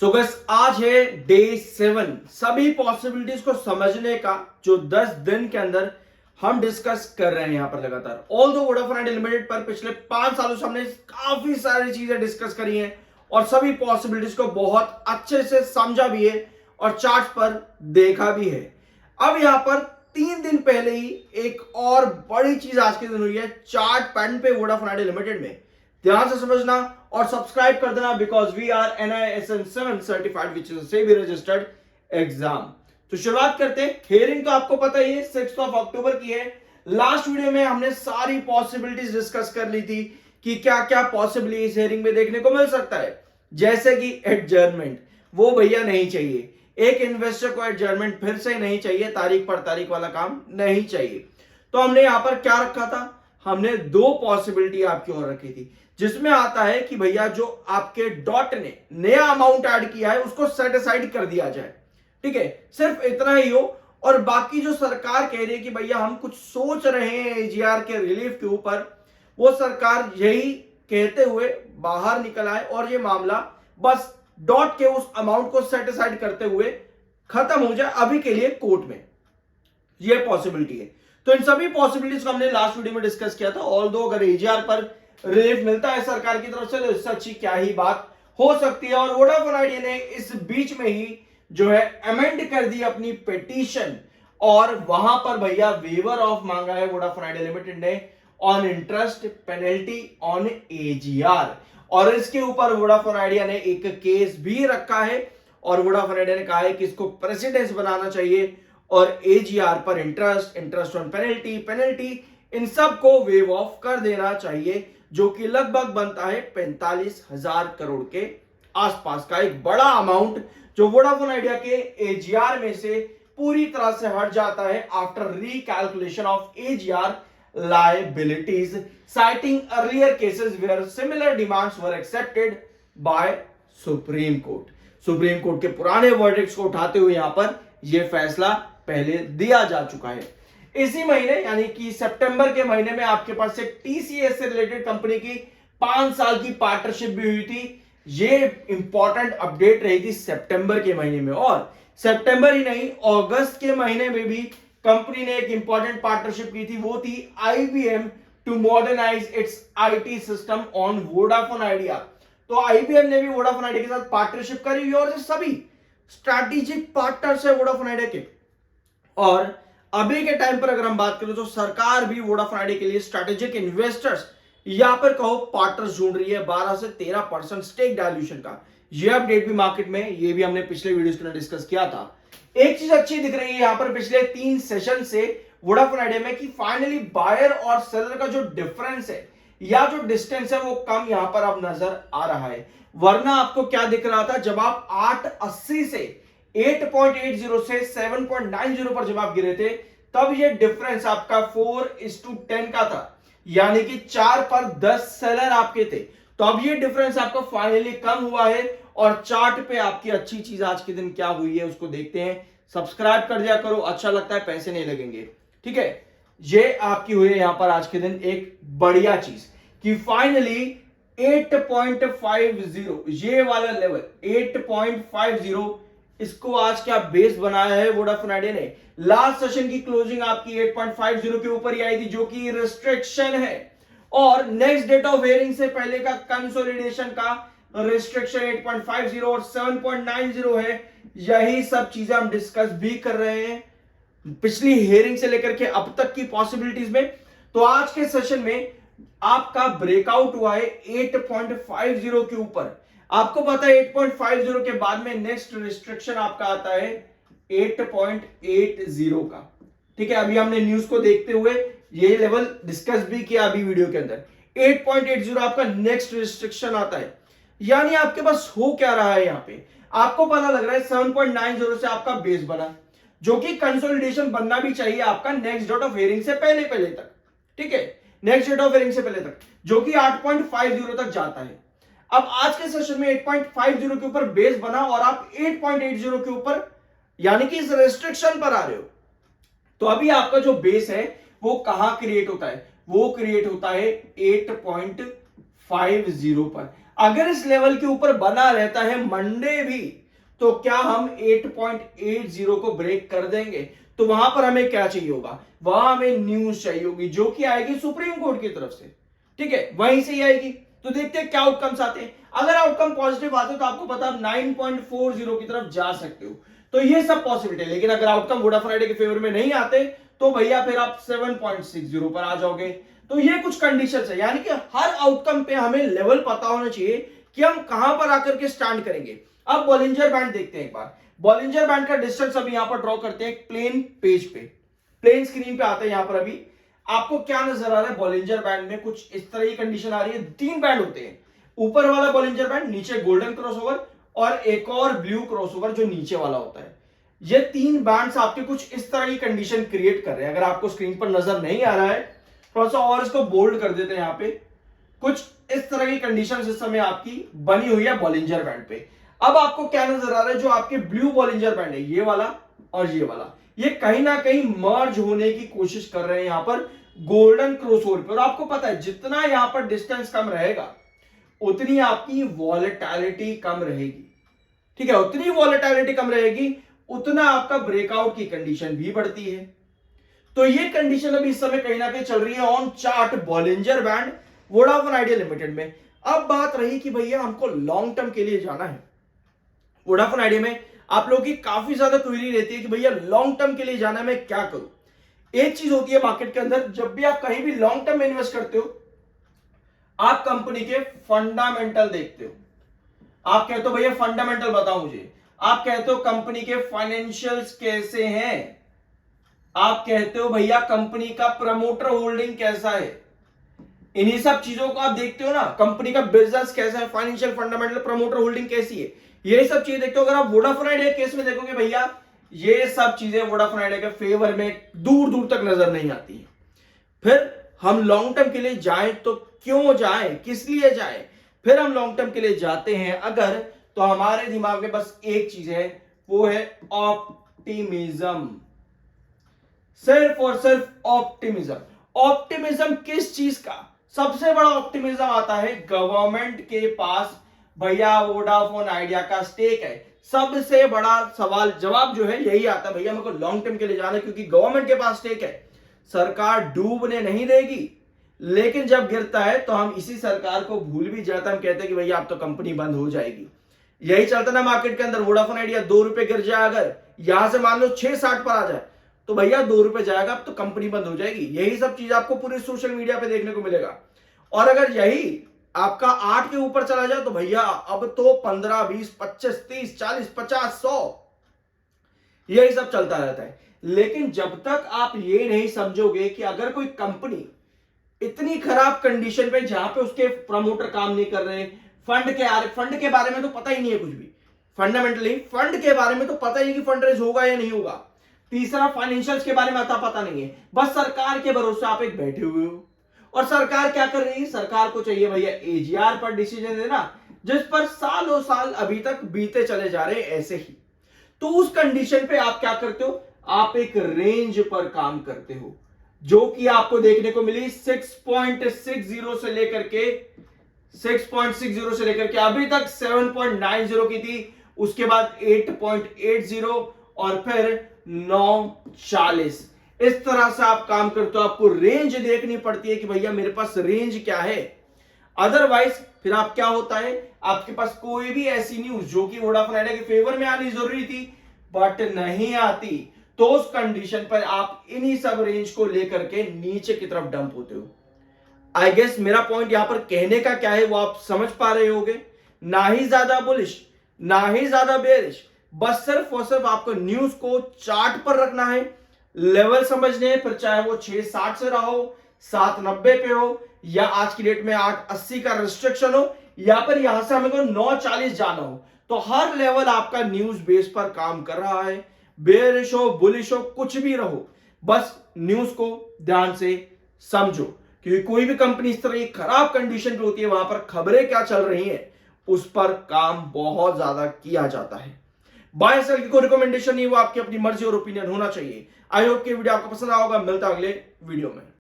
सो बस आज है डे 7 सभी पॉसिबिलिटीज को समझने का जो 10 दिन के अंदर हम डिस्कस कर रहे हैं यहां पर लगातार। ऑल दो वोडाफोन आइडिया लिमिटेड पर पिछले 5 सालों से हमने काफी सारी चीजें डिस्कस करी हैं और सभी पॉसिबिलिटीज को बहुत अच्छे से समझा भी है और चार्ट पर देखा भी है। अब यहां पर 3 दिन पहले ही एक और बड़ी चीज आज के दिन हुई है चार्ट पैटर्न पे वोडाफोन आइडिया लिमिटेड में। ध्यान से समझना और सब्सक्राइब कर देना because we are NISM 7 certified which is SEBI registered exam. तो शुरुआत करते हैं। हियरिंग तो आपको पता ही है 6 अक्टूबर की है। लास्ट वीडियो में हमने सारी पॉसिबिलिटीज डिस्कस कर ली थी कि क्या क्या पॉसिबली इस हियरिंग में देखने को मिल सकता है, जैसे कि एडजर्नमेंट वो भैया नहीं चाहिए। एक इन्वेस्टर को एडजर्नमेंट फिर से नहीं चाहिए, तारीख पर तारीख वाला काम नहीं चाहिए। तो हमने यहां पर क्या रखा था, हमने 2 पॉसिबिलिटी आपकी और रखी थी जिसमें आता है कि भैया जो आपके डॉट ने नया अमाउंट ऐड किया है उसको सेट असाइड कर दिया जाए। ठीक है, सिर्फ इतना ही हो। और बाकी जो सरकार कह रही है कि भैया हम कुछ सोच रहे हैं AGR के रिलीफ के ऊपर, वो सरकार यही कहते हुए बाहर निकल आए और ये मामला बस डॉट के उस अमाउंट को सेट असाइड करते हुए खत्म हो जाए अभी के लिए कोर्ट में। ये पॉसिबिलिटी है। तो इन सभी पॉसिबिलिटीज को हमने लास्ट वीडियो में डिस्कस किया था। ऑल दो अगर AGR पर रिलीफ मिलता है सरकार की तरफ से तो इससे अच्छी क्या ही बात हो सकती है। और वोडाफोन आइडिया ने इस बीच में ही जो है अमेंड कर दी अपनी पिटीशन और वहां पर भैया वेवर ऑफ मांगा है वोडाफोन आइडिया लिमिटेड ने on interest penalty on AGR। और इसके ऊपर वोडाफोन आइडिया ने एक केस भी रखा है और वोडाफोन आइडिया ने कहा है कि इसको प्रेसिडेंस बनाना चाहिए और AGR पर इंटरेस्ट ऑन पेनल्टी इन सब को वेव ऑफ कर देना चाहिए, जो कि लगभग बनता है 45,000 करोड़ के आसपास का एक बड़ा अमाउंट जो वोडाफोन आइडिया के AGR में से पूरी तरह से हट जाता है after recalculation of AGR liabilities citing earlier cases where similar demands were accepted by Supreme Court। Supreme court के पुराने वर्डिक्ट्स को उठाते हुए यहां पर यह फैसला पहले दिया जा चुका है। इसी महीने यानी कि सितंबर के महीने में आपके पास एक TCS से रिलेटेड कंपनी की 5 साल की पार्टनरशिप भी हुई थी। ये इंपॉर्टेंट अपडेट रही थी सितंबर के महीने में। और सितंबर ही नहीं, अगस्त के महीने में भी कंपनी ने एक इंपॉर्टेंट पार्टनरशिप की थी, वो थी IBM to modernise its IT system on Vodafone Idea. तो IBM ने भी वोडाफोन आइडिया के साथ पार्टनरशिप करी हुई और सभी स्ट्रैटेजिक पार्टनर्स है वोडाफोन आइडिया के। और अभी के टाइम पर अगर हम बात करें तो सरकार भी वोडाफोन आइडिया के लिए स्ट्रैटेजिक इन्वेस्टर्स यहां पर कहो पार्टनर्स ढूंढ रही है 12 से 13% स्टेक डायल्यूशन का। यह अपडेट भी मार्केट में, ये भी हमने पिछले वीडियोस के अंदर डिस्कस किया था। एक चीज अच्छी दिख रही है यहां पर पिछले 3 सेशन से वोडाफोन आइडिया में कि फाइनली बायर और सेलर का जो डिफरेंस है या जो डिस्टेंस है वो कम यहां पर अब नजर आ रहा है। वरना आपको क्या दिख रहा था, जब आप 880 से 8.80 से 7.90 पर जब आप गिरे थे तब ये डिफरेंस आपका 4:10 का था, यानी कि 4 पर 10 सेलर आपके थे। तो अब ये डिफरेंस आपका फाइनली कम हुआ है और चार्ट पे आपकी अच्छी चीज आज के दिन क्या हुई है उसको देखते हैं। सब्सक्राइब कर दिया करो, अच्छा लगता है, पैसे नहीं लगेंगे। ठीक है, ये आपकी हुई है यहां पर आज के दिन एक बढ़िया चीज कि फाइनली 8.50 ये वाला लेवल 8.50 इसको आज क्या बेस बनाया है वोडाफोन आइडिया ने। लास्ट सेशन की क्लोजिंग आपकी 8.50 के ऊपर ही आई थी, जो कि रिस्ट्रिक्शन है और नेक्स्ट डेट ऑफ हियरिंग से पहले का कंसोलिडेशन का रिस्ट्रिक्शन 8.50 और 7.90 है। यही सब चीजें हम डिस्कस भी कर रहे हैं पिछली हियरिंग से लेकर के अब तक की पॉसिबिलिटीज में। तो आज के सेशन में आपका ब्रेकआउट हुआ है 8.50 के ऊपर। आपको पता है 8.50 के बाद में नेक्स्ट रिस्ट्रिक्शन आपका आता है 8.80 का। ठीक है, अभी हमने न्यूज को देखते हुए ये लेवल डिस्कस भी किया अभी वीडियो के अंदर। 8.80 आपका नेक्स्ट रिस्ट्रिक्शन आता है। यानी आपके पास हो क्या रहा है यहां पे, आपको पता लग रहा है 7.90 से आपका बेस बना, जो कि कंसोलिडेशन बनना भी चाहिए आपका नेक्स्ट डेट ऑफ हियरिंग से पहले तक। ठीक है, नेक्स्ट डेट ऑफ हियरिंग से पहले तक, जो कि 8.50 तक जाता है। अब आज के सेशन में 8.50 के ऊपर बेस बना और आप 8.80 के ऊपर यानी कि इस रेस्ट्रिक्शन पर आ रहे हो। तो अभी आपका जो बेस है वो कहां क्रिएट होता है, वो क्रिएट होता है 8.50 पर। अगर इस लेवल के ऊपर बना रहता है मंडे भी, तो क्या हम 8.80 को ब्रेक कर देंगे? तो वहां पर हमें क्या चाहिए होगा? वहां हमें न्यूज चाहिए होगी जो कि आएगी सुप्रीम कोर्ट की तरफ से, ठीक है, वहीं से ही आएगी। तो देखते हैं क्या आउटकम्स आते हैं। अगर आउटकम पॉजिटिव आते तो आपको पता आप 9.40 की तरफ जा सकते हो, तो ये सब पॉसिबिलिटी है। लेकिन अगर आउटकम वोडाफोन आइडिया के फेवर में नहीं आते तो भैया फिर आप 7.60 पर आ जाओगे। तो ये कुछ कंडीशन है, यानी कि हर आउटकम पे हमें लेवल पता होना चाहिए कि हम कहां पर आकर के स्टैंड करेंगे। अब बॉलिंजर बैंड देखते हैं एक बार। बॉलिंजर बैंड का डिस्टेंस अभी यहां पर ड्रॉ करते हैं प्लेन पेज पे, प्लेन स्क्रीन पे आते हैं। यहां पर अभी आपको क्या नजर आ रहा है? बॉलिंजर बैंड में कुछ इस तरह की कंडीशन आ रही है। 3 बैंड होते हैं, ऊपर वाला बॉलिंजर बैंड, नीचे गोल्डन क्रॉसओवर और एक और ब्लू क्रॉसओवर जो नीचे वाला होता है। ये 3 बैंड्स आपके कुछ इस तरह की कंडीशन क्रिएट कर रहे हैं। अगर आपको स्क्रीन पर नजर नहीं आ रहा है, थोड़ा सा और इसको बोल्ड कर देते हैं। यहां पे कुछ इस तरह की कंडीशन इस समय आपकी बनी हुई है बॉलिंजर बैंड पे। अब आपको क्या नजर आ रहा है? जो आपके ब्लू बॉलिंजर बैंड है, ये वाला और ये वाला, ये कहीं ना कहीं मर्ज होने की कोशिश कर रहे हैं यहां पर गोल्डन क्रॉसओवर पे। और आपको पता है जितना यहां पर डिस्टेंस कम रहेगा उतनी आपकी वॉलेटिलिटी कम रहेगी, ठीक है, उतनी वॉलेटिलिटी कम रहेगी उतना आपका ब्रेकआउट की कंडीशन भी बढ़ती है। तो ये कंडीशन अभी इस समय कहीं ना कहीं चल रही है on chart Bollinger band Vodafone Idea Limited में। अब बात रही कि भैया हमको लॉन्ग टर्म के लिए जाना है वोडाफोन आइडिया में। आप लोगों की काफी ज्यादा क्वेरी रहती है कि भैया लॉन्ग टर्म के लिए जाना है, मैं क्या करूं? एक चीज होती है मार्केट के अंदर, जब भी आप कहीं भी लॉन्ग टर्म में इन्वेस्ट करते हो आप कंपनी के फंडामेंटल देखते हो। आप कहते हो भैया फंडामेंटल बताओ मुझे, आप कहते हो कंपनी के फाइनेंशियल्स कैसे हैं, आप कहते हो भैया कंपनी का प्रमोटर होल्डिंग कैसा है, इन्हीं सब चीजों को आप देखते हो ना। कंपनी का बिजनेस कैसा है, फाइनेंशियल फंडामेंटल, प्रमोटर होल्डिंग कैसी है, ये सब चीजें देखते हो। अगर आप वोडाफोन आइडिया केस में देखोगे भैया ये सब चीजें वोडाफोन आइडिया के फेवर में दूर दूर तक नजर नहीं आती है। फिर हम लॉन्ग टर्म के लिए जाएं तो क्यों जाएं, किस लिए जाएं? फिर हम लॉन्ग टर्म के लिए जाते हैं अगर, तो हमारे दिमाग में बस एक चीज है, वो है ऑप्टिमिज्म, सिर्फ और सिर्फ ऑप्टिमिज्म। ऑप्टिमिज्म किस चीज का? सबसे बड़ा ऑप्टिमिज्म आता है गवर्नमेंट के पास भैया वोडाफोन आइडिया का स्टेक है। सबसे बड़ा सवाल जवाब जो है यही आता है, भैया मेरे को लॉन्ग टर्म के लिए जाना है क्योंकि गवर्नमेंट के पास स्टेक है। सरकार डूबने नहीं देगी, लेकिन जब गिरता है तो हम इसी सरकार को भूल भी जाते हैं। हम कहते हैं कि भैया अब तो कंपनी बंद हो जाएगी। यही चलता ना मार्केट के अंदर। वोडाफोन आइडिया 2 रुपए गिर जाए, अगर यहां से मान लो 6.60 पर आ जाए तो भैया 2 रुपए जाएगा, अब तो कंपनी बंद हो जाएगी। यही सब चीज आपको पूरे सोशल मीडिया पे देखने को मिलेगा। और अगर यही आपका 8 के ऊपर चला जाए तो भैया अब तो 15, 20, 25, 30, 40, 50, 100 यही सब चलता रहता है। लेकिन जब तक आप ये नहीं समझोगे कि अगर कोई कंपनी इतनी खराब कंडीशन पे जहां पे उसके प्रमोटर काम नहीं कर रहे, फंड के बारे में तो पता ही नहीं है कुछ भी, फंडामेंटली फंड के बारे में तो पता ही नहीं कि फंड रेज होगा या नहीं होगा। तीसरा फाइनेंशियल्स के बारे में अता पता नहीं है, बस सरकार के भरोसे आप एक बैठे हुए हो। और सरकार क्या कर रही है? सरकार को चाहिए भैया एजीआर पर डिसीजन देना, जिस पर सालों साल अभी तक बीते चले जा रहे हैं ऐसे ही। तो उस कंडीशन पे आप क्या करते हो? आप एक रेंज पर काम करते हो जो कि आपको देखने को मिली 6.60 से लेकर के 6.60 से लेकर के अभी तक 7.90 की थी, उसके बाद 8.80 और फिर 9.40। इस तरह से आप काम करते हो। आपको रेंज देखनी पड़ती है कि भैया मेरे पास रेंज क्या है। अदरवाइज फिर आप क्या होता है, आपके पास कोई भी ऐसी न्यूज जो कि वोडाफोन आइडिया के फेवर में आनी जरूरी थी बट नहीं आती, तो उस कंडीशन पर आप इन्हीं सब रेंज को लेकर के नीचे की तरफ डंप होते हो। आई गेस मेरा पॉइंट यहां पर कहने का क्या है वो आप समझ पा रहे होगे। ना ही ज्यादा बुलिश ना ही ज्यादा बेरिश, बस सिर्फ और सिर्फ आपको न्यूज को चार्ट पर रखना है, लेवल समझने हैं, फिर चाहे वो 6.60 से रहा हो, 7.90 पे हो, या आज की डेट में 8.80 का रिस्ट्रिक्शन हो, या फिर यहां से हमें को 9.40 जाना हो, तो हर लेवल आपका न्यूज बेस पर काम कर रहा है। बेरिश हो बुलिश हो कुछ भी रहो, बस न्यूज को ध्यान से समझो, क्योंकि कोई भी कंपनी इस तरह की खराब कंडीशन पे होती है, वहां पर खबरें क्या चल रही हैं उस पर काम बहुत ज्यादा किया जाता है। बाय सेल की कोई रिकमेंडेशन नहीं, वो आपकी अपनी मर्जी और ओपिनियन होना चाहिए। आई होप कि वीडियो आपको पसंद आया होगा। मिलता है अगले वीडियो में।